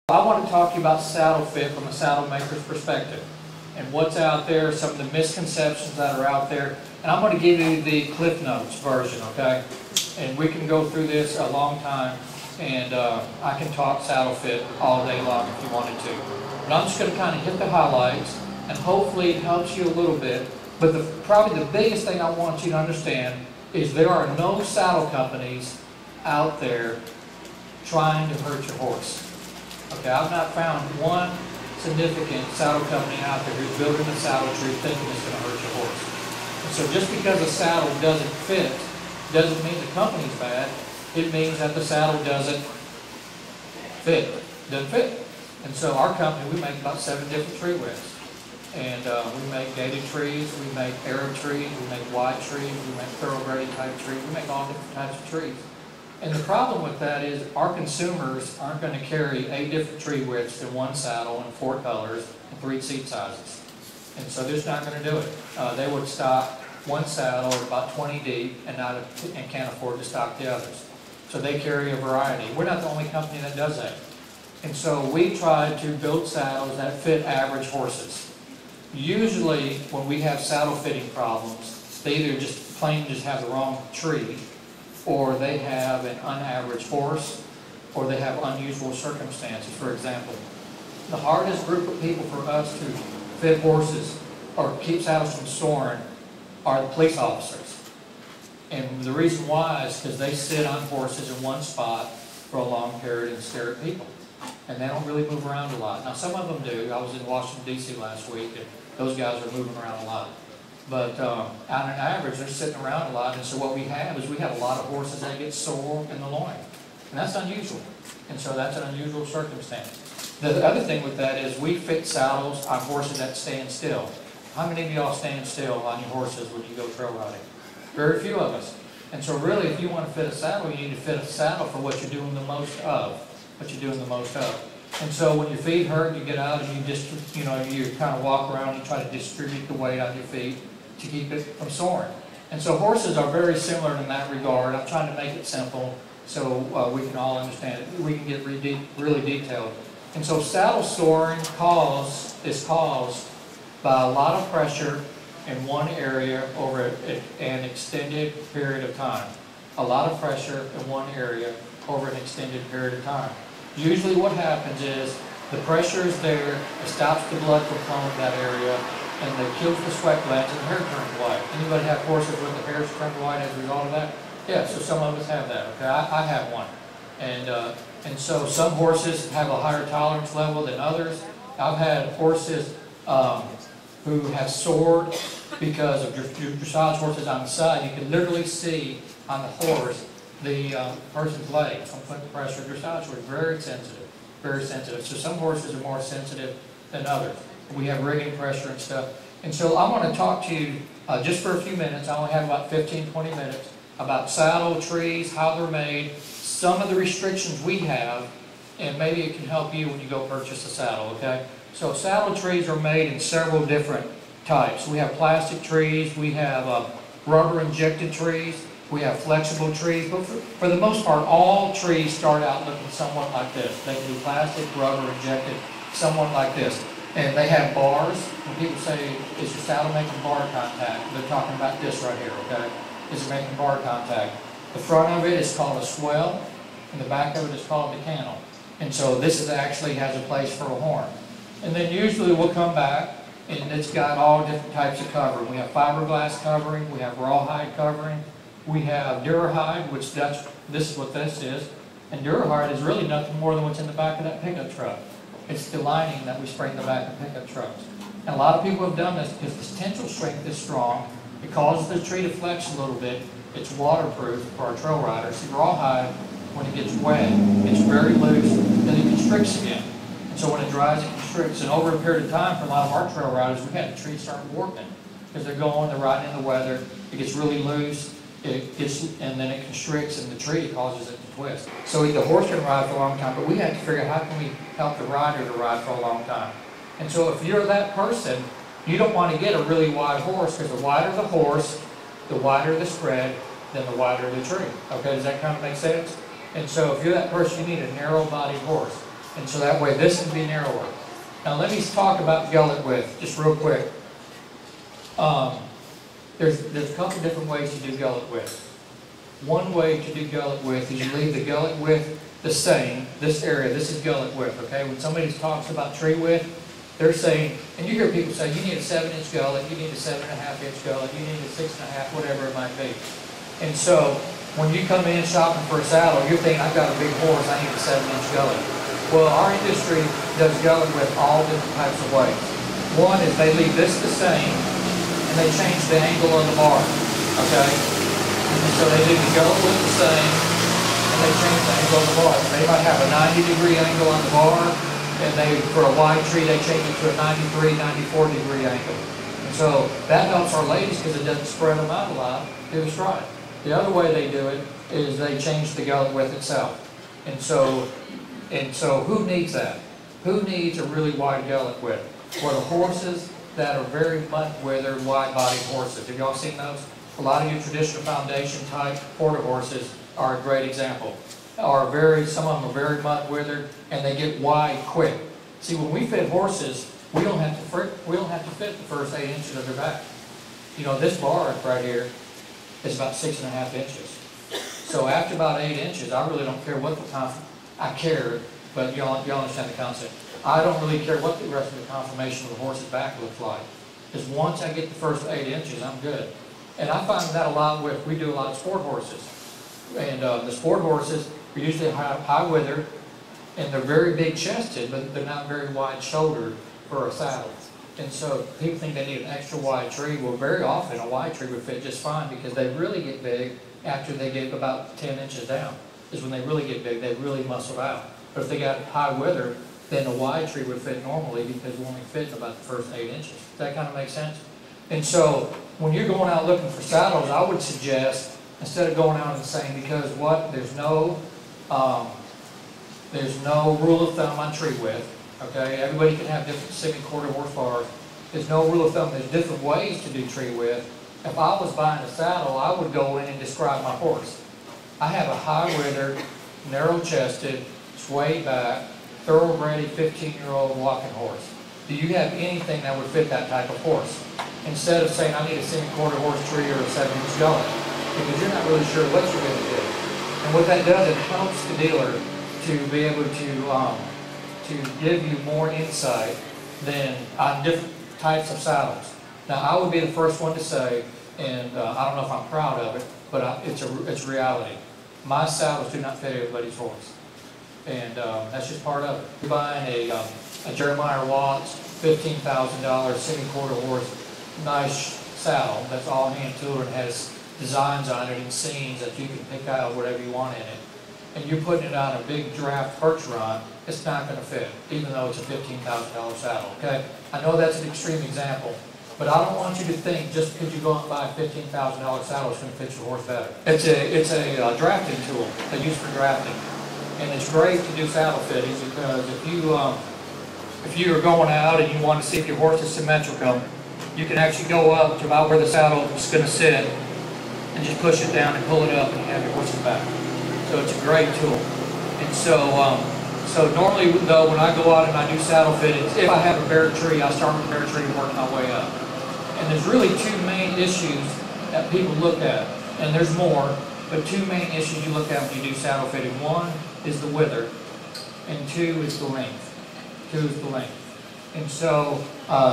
I want to talk to you about saddle fit from a saddle maker's perspective and what's out there, some of the misconceptions that are out there. And I'm going to give you the Cliff Notes version, okay? And we can go through this a long time, and I can talk saddle fit all day long if you wanted to. But I'm just going to kind of hit the highlights, and hopefully it helps you a little bit. But probably the biggest thing I want you to understand is there are no saddle companies out there trying to hurt your horse. Okay, I've not found one significant saddle company out there who's building a saddle tree thinking it's going to hurt your horse. And so just because a saddle doesn't fit doesn't mean the company's bad. It means that the saddle doesn't fit. And so our company, we make about 7 different tree widths. And we make gated trees, we make Arab trees, we make wide trees, we make thoroughbred type trees, we make all different types of trees. And the problem with that is our consumers aren't going to carry 8 different tree widths in one saddle in 4 colors and 3 seat sizes. And so they're just not going to do it. They would stock one saddle at about 20 deep and can't afford to stock the others. So they carry a variety. We're not the only company that does that. And so we try to build saddles that fit average horses. Usually when we have saddle fitting problems, they either just have the wrong tree, or they have an unaverage horse, or they have unusual circumstances. For example, the hardest group of people for us to fit horses or keep saddles from soaring are the police officers. And the reason why is because they sit on horses in one spot for a long period and stare at people. And they don't really move around a lot. Now some of them do. I was in Washington, D.C. last week, and those guys are moving around a lot. But on an average, they're sitting around a lot, and so what we have is we have a lot of horses that get sore in the loin. And that's unusual. And so that's an unusual circumstance. The other thing with that is we fit saddles on horses that stand still. How many of y'all stand still on your horses when you go trail riding? Very few of us. And so really, if you want to fit a saddle, you need to fit a saddle for what you're doing the most of. And so when your feet hurt, you get out and you kind of walk around and try to distribute the weight on your feet to keep it from soaring. And so horses are very similar in that regard. I'm trying to make it simple so we can all understand it. We can get really detailed. And so saddle soaring is caused by a lot of pressure in one area over an extended period of time. A lot of pressure in one area over an extended period of time. Usually what happens is the pressure is there, it stops the blood from flowing in that area, and it kills the sweat glands and the hair turns white. Anybody have horses with the hairs turn white as a result of that? Yeah, so some of us have that, okay? I have one. And so some horses have a higher tolerance level than others. I've had horses who have soared because of dressage horses on the side. You can literally see on the horse the person's legs from putting pressure. Dressage horse very sensitive, very sensitive. So some horses are more sensitive than others. We have rigging pressure and stuff. And so I want to talk to you just for a few minutes. I only have about 15, 20 minutes about saddle trees, how they're made, some of the restrictions we have, and maybe it can help you when you go purchase a saddle, okay? So saddle trees are made in several different types. We have plastic trees, we have rubber injected trees, we have flexible trees, but for the most part, all trees start out looking somewhat like this. They can be plastic, rubber injected, somewhat like this. And they have bars. When people say, is your saddle making bar contact? They're talking about this right here, okay? Is it making bar contact? The front of it is called a swell, and the back of it is called the cantle. And so this actually has a place for a horn. And then usually we'll come back, and it's got all different types of covering. We have fiberglass covering, we have rawhide covering, we have durahide, which this is what this is. And durahide is really nothing more than what's in the back of that pickup truck. It's the lining that we spray in the back of pickup trucks. And a lot of people have done this because the tensile strength is strong. It causes the tree to flex a little bit. It's waterproof for our trail riders. The rawhide, when it gets wet, it's very loose, then it constricts again. And so when it dries, it constricts. And over a period of time, for a lot of our trail riders, we had the tree start warping because they're riding in the weather. It gets really loose. And then it constricts, and the tree causes it to twist. So the horse can ride for a long time, but we have to figure out how can we help the rider to ride for a long time. And so if you're that person, you don't want to get a really wide horse, because the wider the horse, the wider the spread, then the wider the tree. Okay, does that kind of make sense? And so if you're that person, you need a narrow-bodied horse. And so that way this can be narrower. Now let me talk about gullet width, just real quick. There's a couple different ways to do gullet width. One way to do gullet width is you leave the gullet width the same. This area, this is gullet width, okay? When somebody talks about tree width, they're saying, and you hear people say, you need a 7-inch gullet, you need a 7.5-inch gullet, you need a 6.5, whatever it might be. And so, when you come in shopping for a saddle, you're thinking, I've got a big horse, I need a 7-inch gullet. Well, our industry does gullet width all different types of ways. One is they leave this the same, and they change the angle of the bar, okay? And so they leave the gullet width the same, and they change the angle of the bar. They might have a 90-degree angle on the bar, and for a wide tree, they change it to a 93, 94-degree angle. And so that helps our ladies because it doesn't spread them out a lot through the stride. The other way they do it is they change the gullet width itself. And so who needs that? Who needs a really wide gullet width? For the horses that are very mutt-withered, wide-bodied horses. Have y'all seen those? A lot of your traditional foundation type quarter horses are a great example. Some of them are very mutt-withered, and they get wide quick. See, when we fit horses, we don't have to fit the first 8 inches of their back. You know, this bar right here is about 6.5 inches. So after about 8 inches, I really don't care what I care, but y'all understand the concept. I don't really care what the rest of the conformation of the horse's back looks like. Because once I get the first 8 inches, I'm good. And I find that a lot we do a lot of sport horses. And the sport horses are usually high withered, and they're very big chested, but they're not very wide shouldered for a saddle. And so people think they need an extra wide tree. Well, very often a wide tree would fit just fine because they really get big after they get about 10 inches down. Is when they really get big, they really muscle out. But if they got high wither, then a wide tree would fit normally because we only fit in about the first 8 inches. Does that kind of make sense? And so when you're going out looking for saddles, I would suggest, instead of going out and saying, because what, there's no rule of thumb on tree width. Okay, everybody can have different semi-quarter horsepower. There's no rule of thumb. There's different ways to do tree width. If I was buying a saddle, I would go in and describe my horse. I have a high-withered, narrow-chested, sway back, thoroughbred 15-year-old walking horse. Do you have anything that would fit that type of horse? Instead of saying, I need a semi-quarter horse tree or a 7-inch gullet, because you're not really sure what you're going to do. And what that does, it helps the dealer to be able to give you more insight than on different types of saddles. Now, I would be the first one to say, and I don't know if I'm proud of it, but it's reality. My saddles do not fit everybody's horse, and that's just part of it. You're buying a Jeremiah Watts $15,000 semi-quarter horse, nice saddle that's all hand tooled and has designs on it and scenes that you can pick out whatever you want in it, and you're putting it on a big draft perch run, it's not going to fit, even though it's a $15,000 saddle, okay? I know that's an extreme example, but I don't want you to think just because you go out and buy a $15,000 saddle it's going to fit your horse better. It's a drafting tool they use for drafting, and it's great to do saddle fittings because if you are going out and you want to see if your horse is symmetrical, you can actually go up to about where the saddle is going to sit and just push it down and pull it up and you have your horse's back. So it's a great tool. And so normally though, when I go out and I do saddle fittings, if I have a bare tree, I start with a bare tree and work my way up. And there's really two main issues that people look at, and there's more, but two main issues you look at when you do saddle fitting. One is the wither, and two is the length. And so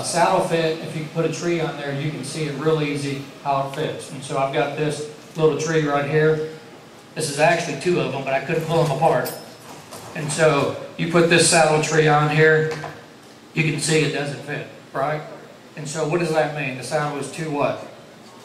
saddle fit, if you put a tree on there, you can see it real easy how it fits. And so I've got this little tree right here. This is actually two of them, but I couldn't pull them apart. And so you put this saddle tree on here, you can see it doesn't fit, right? And so what does that mean? The saddle is too what?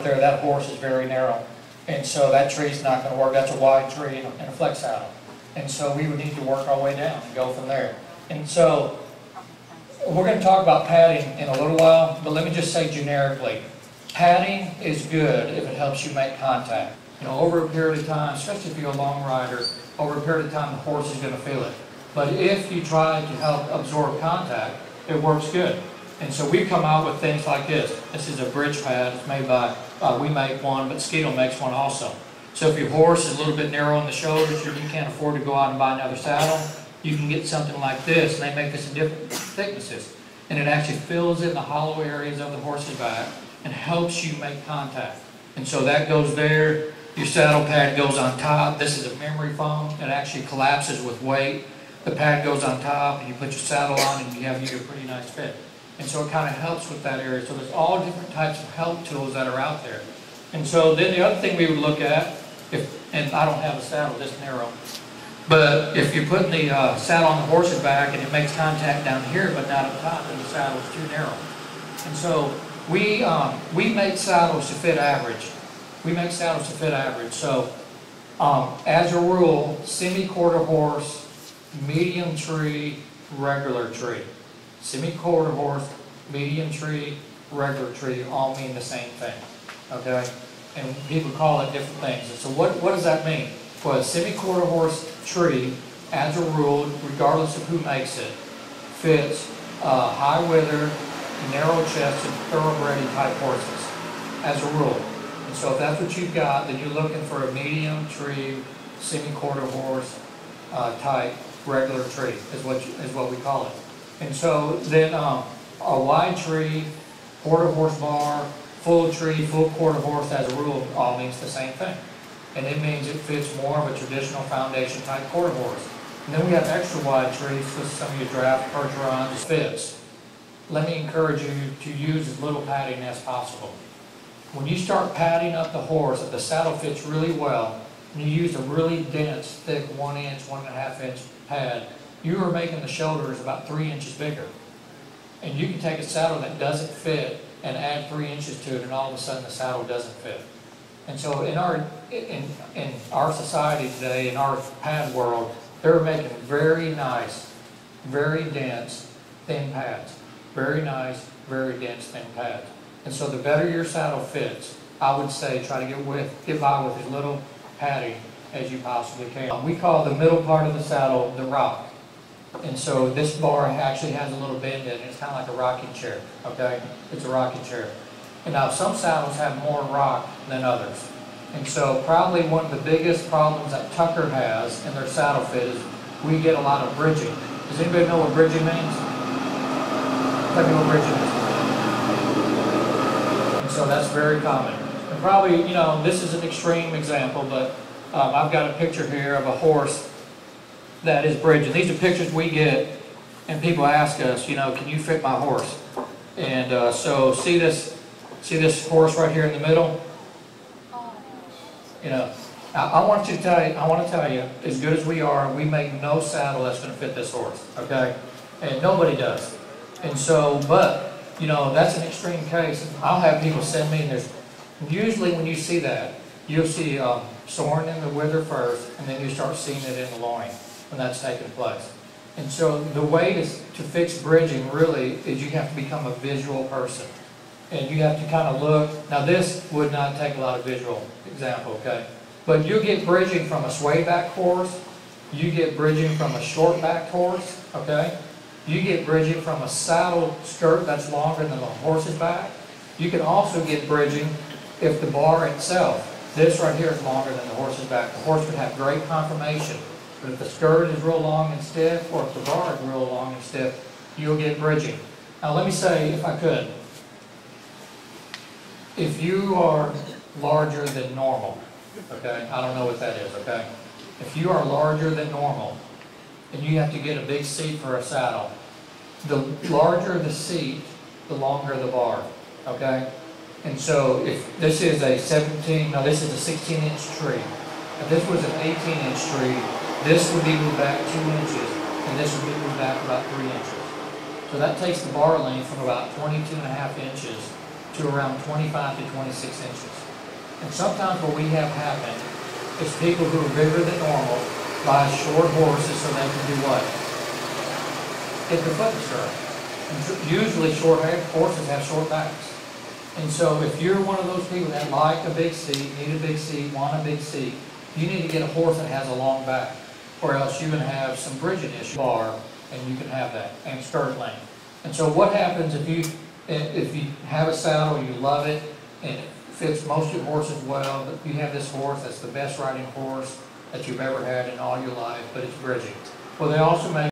There, that horse is very narrow. And so that tree's not going to work. That's a wide tree and a flex saddle. And so we would need to work our way down and go from there. And so we're going to talk about padding in a little while, but let me just say generically, padding is good if it helps you make contact. You know, over a period of time, especially if you're a long rider, over a period of time the horse is going to feel it. But if you try to help absorb contact, it works good. And so we've come out with things like this. This is a bridge pad. It's made by, we make one, but Skeetal makes one also. So if your horse is a little bit narrow in the shoulders, you can't afford to go out and buy another saddle, you can get something like this, and they make this in different thicknesses. And it actually fills in the hollow areas of the horse's back and helps you make contact. And so that goes there. Your saddle pad goes on top. This is a memory foam. It actually collapses with weight. The pad goes on top, and you put your saddle on, and you have a pretty nice fit. And so it kind of helps with that area. So there's all different types of help tools that are out there. And so then the other thing we would look at, and I don't have a saddle this narrow, but if you're putting the saddle on the horse's back and it makes contact down here but not up top, then the saddle is too narrow. And so we make saddles to fit average. We make saddles to fit average. So as a rule, semi-quarter horse, medium tree, regular tree. Semi-quarter horse, medium tree, regular tree all mean the same thing. Okay? And people call it different things. And so what does that mean? Well, a semi-quarter horse tree, as a rule, regardless of who makes it, fits high wither, narrow chested, thoroughbred type horses, as a rule. And so if that's what you've got, then you're looking for a medium tree, semi-quarter horse type regular tree is what we call it. And so then a wide tree, quarter horse bar, full tree, full quarter horse, as a rule, all means the same thing. And it means it fits more of a traditional foundation type quarter horse. And then we have extra wide trees for some of your draft percherons fits. Let me encourage you to use as little padding as possible. When you start padding up the horse, if the saddle fits really well, and you use a really dense, thick 1 inch, 1.5 inch pad, you are making the shoulders about 3 inches bigger. And you can take a saddle that doesn't fit and add 3 inches to it, and all of a sudden the saddle doesn't fit. And so in our society today, in our pad world, they're making very nice, very dense, thin pads. Very nice, very dense, thin pads. And so the better your saddle fits, I would say try to get by with as little padding as you possibly can. We call the middle part of the saddle the rock. And so this bar actually has a little bend in it. It's kind of like a rocking chair, okay? It's a rocking chair. And now some saddles have more rock than others. And so probably one of the biggest problems that Tucker has in their saddle fit is we get a lot of bridging. Does anybody know what bridging means? Tell me what bridging is. And so that's very common. And probably, you know, this is an extreme example, but I've got a picture here of a horse that is bridging. These are pictures we get, and people ask us, you know, can you fit my horse? And so see this horse right here in the middle? You know, I want to tell you, as good as we are, we make no saddle that's going to fit this horse, okay? And nobody does. And so, but, you know, that's an extreme case. I'll have people send me, and there's, usually when you see that, you'll see soaring in the wither first, and then you start seeing it in the loin when that's taking place. And so the way to fix bridging really is you have to become a visual person. And you have to kind of look. Now this would not take a lot of visual example, okay? But you get bridging from a sway-backed horse. You get bridging from a short-backed horse, okay? You get bridging from a saddle skirt that's longer than the horse's back. You can also get bridging if the bar itself, this right here is longer than the horse's back. The horse would have great conformation. But if the skirt is real long and stiff, or if the bar is real long and stiff, you'll get bridging. Now let me say, if I could, if you are larger than normal, okay, I don't know what that is, okay? If you are larger than normal, and you have to get a big seat for a saddle, the larger the seat, the longer the bar, okay? And so if this is a 16-inch tree. If this was an 18-inch tree, this would be moved back 2 inches, and this would be moved back about 3 inches. So that takes the bar length from about 22.5 inches to around 25 to 26 inches. And sometimes what we have happen is people who are bigger than normal buy short horses so they can do what? Get their foot in the stirrup. And usually short horses have short backs. And so if you're one of those people that like a big seat, need a big seat, want a big seat, you need to get a horse that has a long back, or else you're going to have some bridging issue bar, and you can have that, and skirt length. And so what happens if you have a saddle, you love it, and it fits most of your horses well, but you have this horse that's the best riding horse that you've ever had in all your life, but it's bridging. Well, they also make